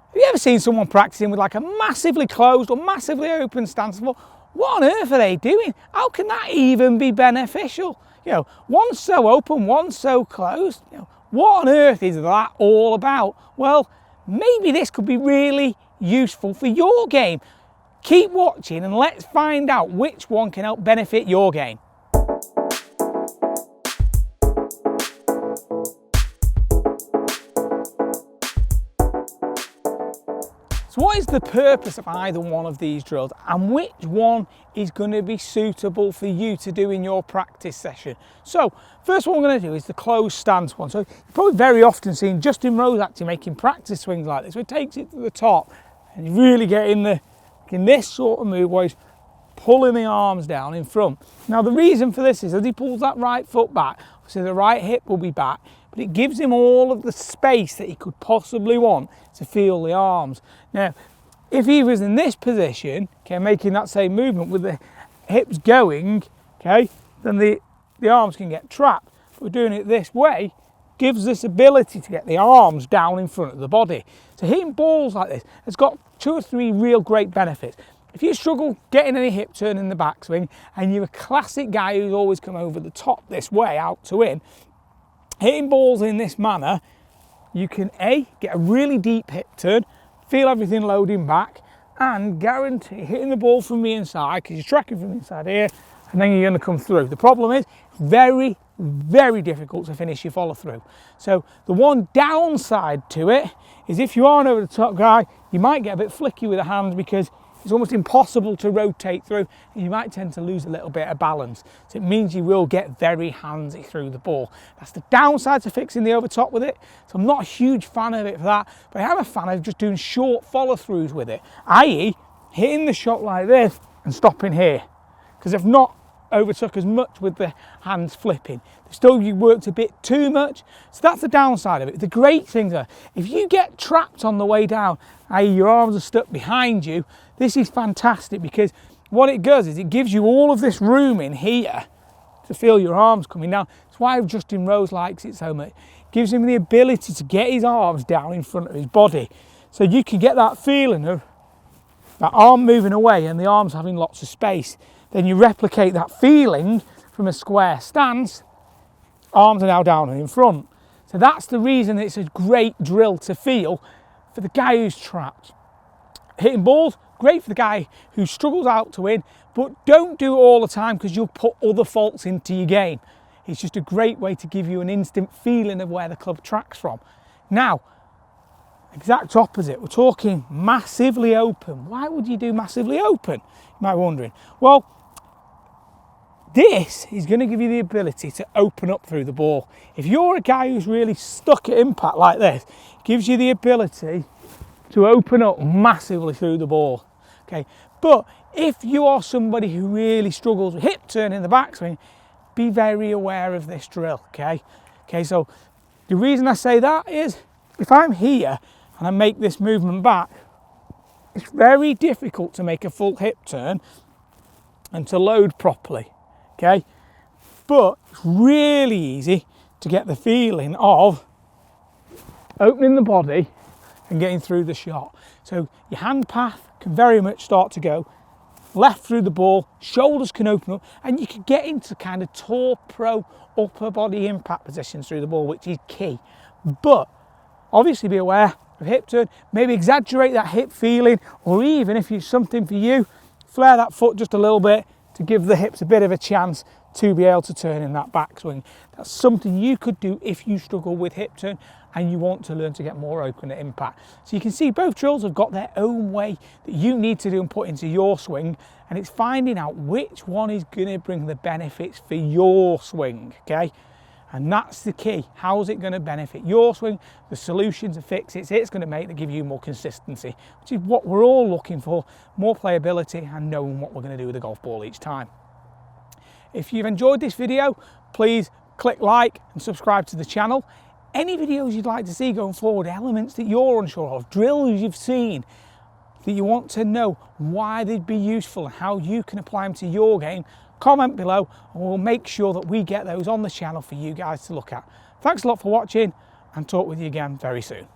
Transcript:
Have you ever seen someone practicing with like a massively closed or massively open stance? Well, what on earth are they doing? How can that even be beneficial? You know, one's so open, one's so closed. You know, what on earth is that all about? Well, maybe this could be really useful for your game. Keep watching and let's find out which one can help benefit your game. So what is the purpose of either one of these drills, and which one is going to be suitable for you to do in your practice session? So first one we're going to do is the closed stance one. So you've probably very often seen Justin Rose actually making practice swings like this, where he takes it to the top and you really get in this sort of move where he's pulling the arms down in front. Now the reason for this is as he pulls that right foot back, so the right hip will be back, but it gives him all of the space that he could possibly want to feel the arms. Now, if he was in this position, okay, making that same movement with the hips going, okay, then the arms can get trapped. But we're doing it this way, gives this ability to get the arms down in front of the body. So hitting balls like this has got 2 or 3 real great benefits. If you struggle getting any hip turn in the backswing and you're a classic guy who's always come over the top this way out to in, hitting balls in this manner, you can A, get a really deep hip turn, feel everything loading back, and guarantee hitting the ball from the inside, because you're tracking from the inside here, and then you're going to come through. The problem is very, very difficult to finish your follow through. So the one downside to it is if you are an over the top guy, you might get a bit flicky with the hands because it's almost impossible to rotate through, and you might tend to lose a little bit of balance. So it means you will get very handsy through the ball. That's the downside to fixing the over top with it. So I'm not a huge fan of it for that, but I am a fan of just doing short follow throughs with it, i.e. hitting the shot like this and stopping here. Because I've not overtook as much with the hands flipping. Still, you worked a bit too much. So that's the downside of it. The great thing though, if you get trapped on the way down, i.e. your arms are stuck behind you, this is fantastic, because what it does is it gives you all of this room in here to feel your arms coming down. That's why Justin Rose likes it so much. It gives him the ability to get his arms down in front of his body. So you can get that feeling of that arm moving away and the arms having lots of space. Then you replicate that feeling from a square stance, arms are now down and in front. So that's the reason it's a great drill to feel for the guy who's trapped. Hitting balls, great for the guy who struggles out to win, but don't do it all the time because you'll put other faults into your game. It's just a great way to give you an instant feeling of where the club tracks from. Now, exact opposite, we're talking massively open. Why would you do massively open? You might be wondering. Well, this is going to give you the ability to open up through the ball. If you're a guy who's really stuck at impact like this, it gives you the ability to open up massively through the ball. Okay, but if you are somebody who really struggles with hip turn in the backswing, be very aware of this drill. Okay, so the reason I say that is if I'm here and I make this movement back, it's very difficult to make a full hip turn and to load properly. Okay, but it's really easy to get the feeling of opening the body and getting through the shot. So your hand path can very much start to go left through the ball, shoulders can open up, and you can get into kind of pro upper body impact positions through the ball, which is key. But obviously be aware of hip turn, maybe exaggerate that hip feeling, or even if it's something for you, flare that foot just a little bit to give the hips a bit of a chance to be able to turn in that backswing. That's something you could do if you struggle with hip turn and you want to learn to get more open at impact. So you can see both drills have got their own way that you need to do and put into your swing, and it's finding out which one is going to bring the benefits for your swing, okay? And that's the key. How is it going to benefit your swing? The solutions and fixes it's going to make that give you more consistency, which is what we're all looking for, more playability and knowing what we're going to do with the golf ball each time. If you've enjoyed this video, please click like and subscribe to the channel. Any videos you'd like to see going forward, elements that you're unsure of, drills you've seen that you want to know why they'd be useful and how you can apply them to your game, comment below and we'll make sure that we get those on the channel for you guys to look at. Thanks a lot for watching and talk with you again very soon.